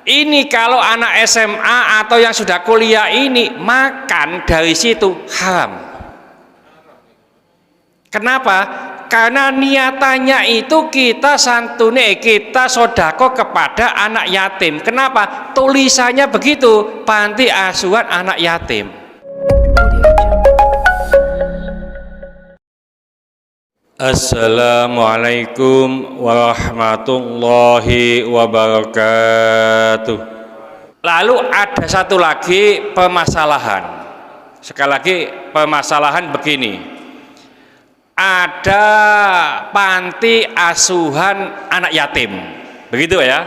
ini kalau anak SMA atau yang sudah kuliah ini makan dari situ haram. Kenapa? Karena niatannya itu kita santuni, kita sodako kepada anak yatim. Kenapa? Tulisannya begitu, panti asuhan anak yatim. Assalamualaikum warahmatullahi wabarakatuh. Lalu ada satu lagi permasalahan. Sekali lagi permasalahan begini. Ada panti asuhan anak yatim. Begitu ya.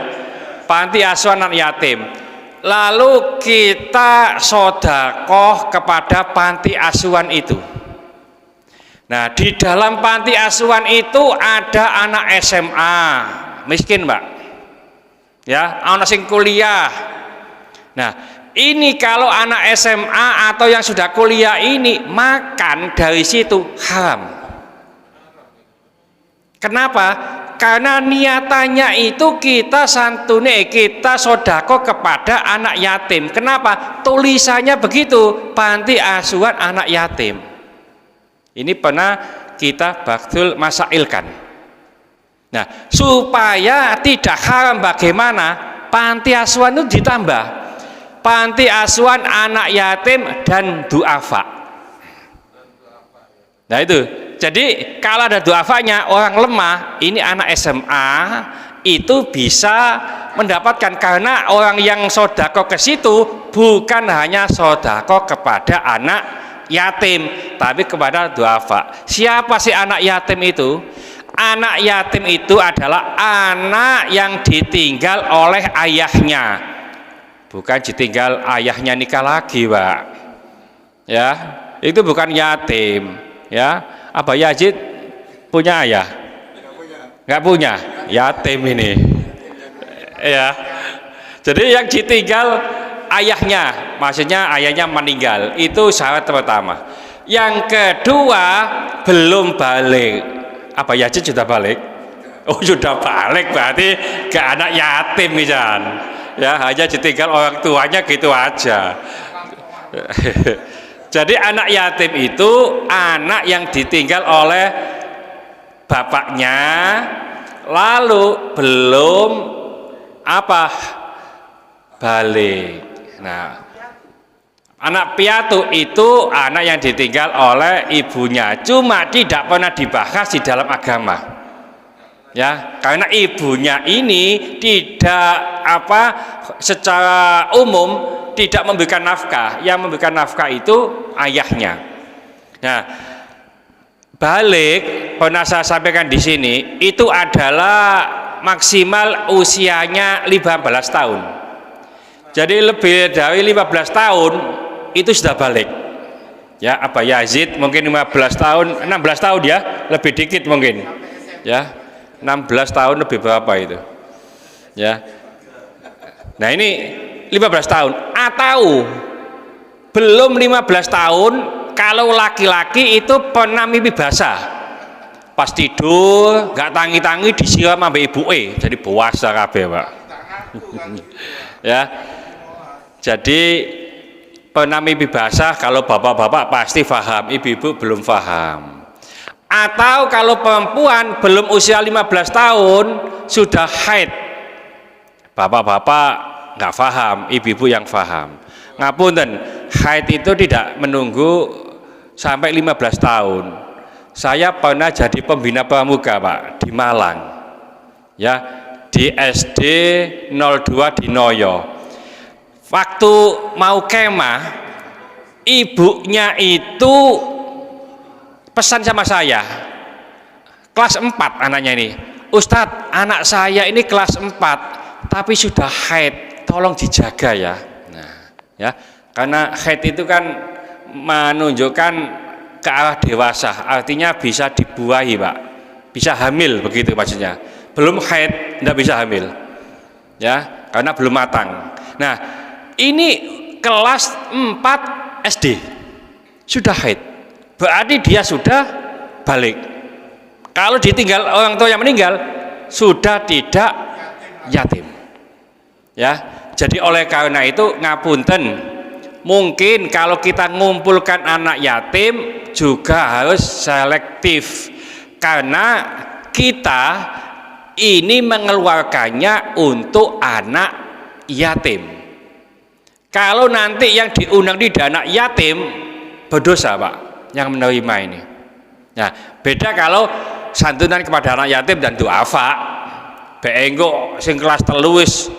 Panti asuhan anak yatim. Lalu kita sodakoh kepada panti asuhan itu. Nah, di dalam panti asuhan itu ada anak SMA, miskin, Mbak. Ya, anak sing kuliah. Nah, ini kalau anak SMA atau yang sudah kuliah ini makan dari situ haram. Kenapa? Karena niatannya itu kita santuni, kita sodako kepada anak yatim. Kenapa? Tulisannya begitu, panti asuhan anak yatim. Ini pernah kita baktul masailkan. Nah, supaya tidak haram bagaimana? Panti asuhan itu ditambah. Panti asuhan anak yatim dan duafa. Nah itu. Jadi kalau ada duafanya orang lemah, ini anak SMA itu bisa mendapatkan, karena orang yang sodako ke situ bukan hanya sodako kepada anak yatim, tapi kepada duafa. Siapa sih anak yatim itu? Anak yatim itu adalah anak yang ditinggal oleh ayahnya, bukan ditinggal ayahnya nikah lagi, Pak. Ya, itu bukan yatim. Ya, Abah Yazid punya ayah? Nggak punya, yatim ini. Ya, jadi yang ditinggal ayahnya, maksudnya ayahnya meninggal, itu syarat pertama. Yang kedua, belum balik. Apa Yazid sudah balik? Oh, sudah balik, berarti ke anak yatim misalnya. Ya, hanya ditinggal orang tuanya gitu aja. Jadi anak yatim itu anak yang ditinggal oleh bapaknya, lalu belum balik. Nah, anak piatu itu anak yang ditinggal oleh ibunya, cuma tidak pernah dibahas di dalam agama. Ya, karena ibunya ini tidak secara umum tidak memberikan nafkah. Yang memberikan nafkah itu ayahnya. Nah, balik pernah saya sampaikan di sini itu adalah maksimal usianya 15 tahun. Jadi lebih dari 15 tahun itu sudah balik. Ya, Abah Yazid mungkin 15 tahun, 16 tahun ya, lebih dikit mungkin. Ya, 16 tahun lebih berapa itu? Ya. Nah, ini 15 tahun atau belum 15 tahun kalau laki-laki itu pernah mimpi basah. Pas tidur nggak tangi-tangi disiram sama ibuke, jadi puasa kabeh, Pak. Ya. Jadi pernah mimpi basah, kalau bapak-bapak pasti paham, ibu-ibu belum paham. Atau kalau perempuan belum usia 15 tahun sudah haid. Bapak-bapak nggak paham, ibu-ibu yang paham. Ngapunten, haid itu tidak menunggu sampai 15 tahun. Saya pernah jadi pembina pramuka, Pak, di Malang. Ya, di SD 02 di Noyo. Waktu mau kemah, ibunya itu pesan sama saya, kelas 4 anaknya ini, Ustadz, anak saya ini kelas 4 tapi sudah haid, tolong dijaga ya. Nah, ya, karena haid itu kan menunjukkan ke arah dewasa, artinya bisa dibuahi, Pak, bisa hamil, begitu maksudnya. Belum haid tidak bisa hamil, ya, karena belum matang. Nah, ini kelas 4 SD sudah haid, berarti dia sudah balik. Kalau ditinggal orang tua yang meninggal sudah tidak yatim. Ya, jadi oleh karena itu ngapunten, mungkin kalau kita ngumpulkan anak yatim juga harus selektif, karena kita ini mengeluarkannya untuk anak yatim. Kalau nanti yang diundang tidak anak yatim, berdosa Pak yang menerima ini. Nah, beda kalau santunan kepada anak yatim dan duafa, beenggo sing kelas teluis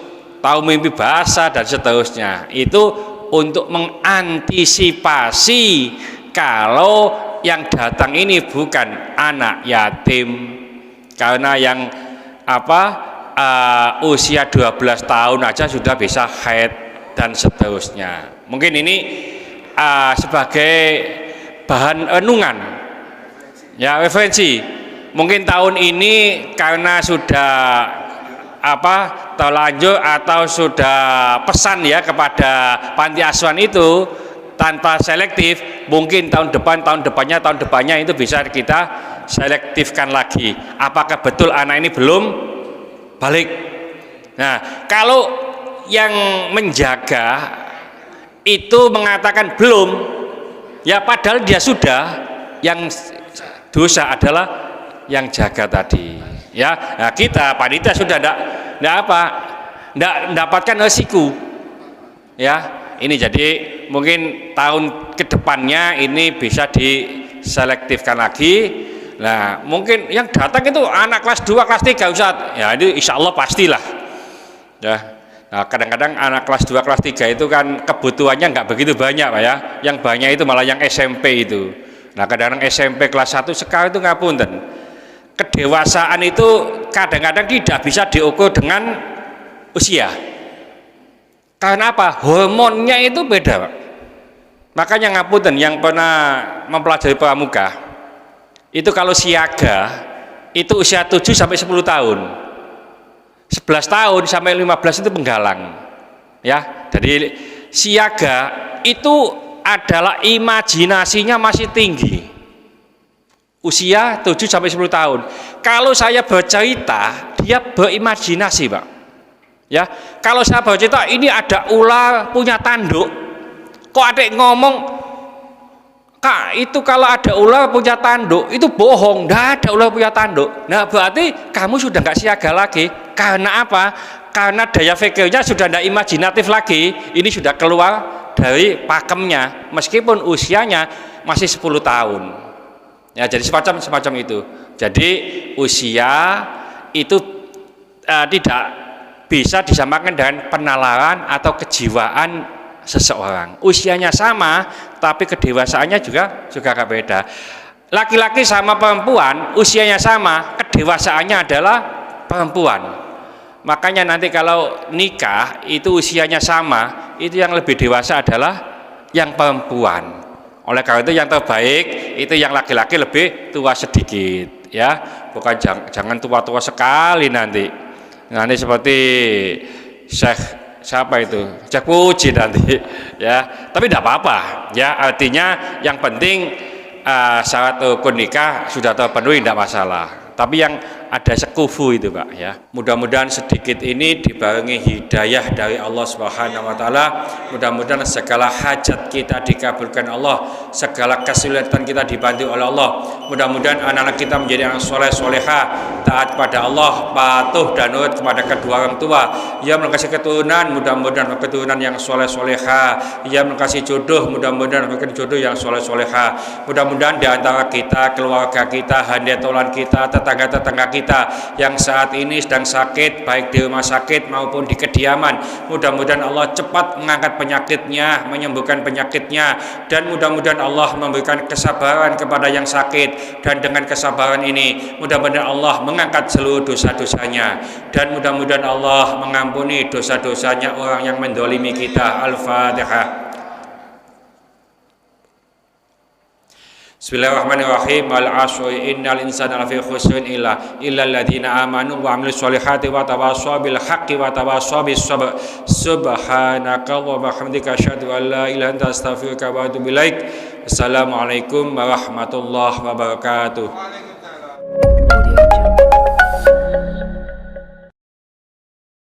tahu mimpi bahasa dan seterusnya, itu untuk mengantisipasi kalau yang datang ini bukan anak yatim, karena yang usia 12 tahun aja sudah bisa haid dan seterusnya. Mungkin ini sebagai bahan renungan, ya, referensi. Mungkin tahun ini karena sudah terlanjur atau sudah pesan ya kepada panti asuhan itu tanpa selektif, mungkin tahun depannya itu bisa kita selektifkan lagi. Apakah betul anak ini belum balik? Nah, kalau yang menjaga itu mengatakan belum, ya padahal dia sudah, yang dosa adalah yang jaga tadi. Ya, nah kita panitia sudah tidak mendapatkan resiko. Ya, ini jadi mungkin tahun kedepannya ini bisa diselektifkan lagi. Nah, mungkin yang datang itu anak kelas 2, kelas 3 Ustaz. Ya, itu insya Allah pastilah. Ya. Nah, kadang-kadang anak kelas 2, kelas 3 itu kan kebutuhannya nggak begitu banyak Pak ya. Yang banyak itu malah yang SMP itu. Nah, kadang-kadang SMP kelas 1 sekarang itu ngapunten. Kedewasaan itu kadang-kadang tidak bisa diukur dengan usia. Karena apa? Hormonnya itu beda Pak. Makanya ngapunten yang pernah mempelajari pramuka, itu kalau siaga itu usia 7 sampai 10 tahun. 11 tahun sampai 15 itu penggalang. Ya, jadi siaga itu adalah imajinasinya masih tinggi. Usia 7 sampai 10 tahun. Kalau saya bercerita, dia berimajinasi, Pak. Ya, kalau saya bercerita ini ada ular punya tanduk. Kok adik ngomong, Kak, itu kalau ada ular punya tanduk, itu bohong, tidak ada ular punya tanduk. Nah, berarti kamu sudah nggak siaga lagi. Karena apa? Karena daya pikirnya sudah tidak imajinatif lagi. Ini sudah keluar dari pakemnya, meskipun usianya masih 10 tahun. Ya, jadi semacam itu. Jadi usia itu tidak bisa disamakan dengan penalaran atau kejiwaan seseorang. Usianya sama, tapi kedewasaannya juga agak beda. Laki-laki sama perempuan, usianya sama, kedewasaannya adalah perempuan. Makanya nanti kalau nikah itu usianya sama, itu yang lebih dewasa adalah yang perempuan. Oleh karena itu yang terbaik itu yang laki-laki lebih tua sedikit, ya, bukan jangan tua-tua sekali nanti seperti Syekh siapa itu, Syekh Puji nanti, ya. Tapi tidak apa-apa, ya. Artinya yang penting syarat rukun nikah sudah terpenuhi, tidak masalah. Tapi yang ada sekufu itu Pak, ya. Mudah-mudahan sedikit ini dibarengi hidayah dari Allah Subhanahu wa taala. Mudah-mudahan segala hajat kita dikabulkan Allah, segala kesulitan kita dibantu oleh Allah. Mudah-mudahan anak-anak kita menjadi anak soleh soleha, taat pada Allah, patuh dan nurut kepada kedua orang tua. Ya, mengasihi keturunan, mudah-mudahan keturunan yang soleh soleha. Ya, mengasihi jodoh, mudah-mudahan memberikan jodoh yang soleh soleha. Mudah-mudahan di antara kita, keluarga kita, handetolan kita, tetangga-tetangga kita yang saat ini sedang sakit, baik di rumah sakit maupun di kediaman, mudah-mudahan Allah cepat mengangkat penyakitnya, menyembuhkan penyakitnya, dan mudah-mudahan Allah memberikan kesabaran kepada yang sakit, dan dengan kesabaran ini mudah-mudahan Allah mengangkat seluruh dosa-dosanya, dan mudah-mudahan Allah mengampuni dosa-dosanya orang yang mendolimi kita. Al-Fatihah. Bismillahirrahmanirrahim. Al-'asri innal insana lafi khusrin illa alladziina aamanu wa 'amilus sholihati wa tawassaw bil haqqi wa tawassaw bis sabr. Subhanaka wa bihamdika asyhadu an la ilaha illa anta astaghfiruka wa atubu ilaik. Assalamualaikum warahmatullahi wabarakatuh.